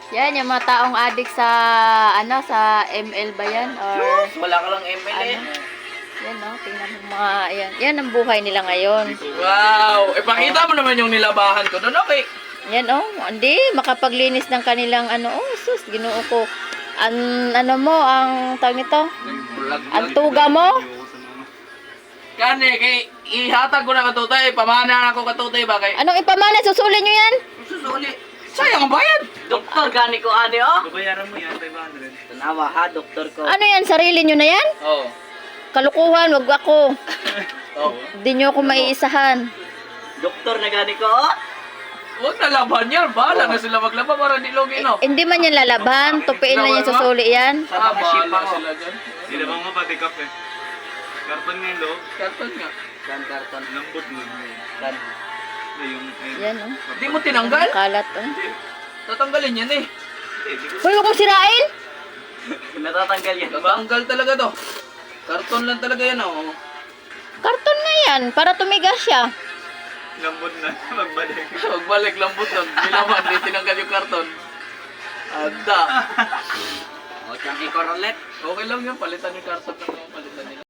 Yan, yung mga taong addict sa, sa ML ba yan? Or, Wala ka lang ML eh. yan, no? Tingnan mo mga, yan. Yan ang buhay nila ngayon. Wow! Ipakita mo naman yung nilabahan ko doon, okay? Yan, hindi, makapaglinis ng kanilang, sus, ginoo ko. Ang tawag nito? Ang tuga mo? Kani, kay ihatag ko na katutay, pamana ako katutay ba kay... Anong ipamana? Susuli nyo yan? Susuli. Sayang ang bayad! Doktor, gani ko ade, oh. Babayaran mo yan, 500. Tanawa ha, doktor ko. Ano yan? Sarili nyo na yan? Oo. Kalukuhan, wag ako. Oh. Hindi nyo ako maiisahan. Doktor na gani ko, oh. Huwag na laban yan. Bahala na sila maglaba para di logi, no? Hindi man yan lalaban. Tupiin lang yan, susuli yan. Bahala sila dyan. Hindi na bang mapati kap eh. Karton nga yung loob. Karton nga. Karton. Lambot mo. Dan. Yan, Di mo tinanggal? Kalat, Tatanggalin yan eh. Hoy, huwag mong sirain! Natatanggal yan. Tatanggal talaga to. Karton lang talaga yan, oh. Karton nga yan, para tumigas siya. Lambot na. Magbalik. Magbalik lambot nun. Nilaman, di tinanggal yung karton. Anda. O, tiyang ikor ulit. Okay lang yun, palitan yung karton ng mga palitan nila.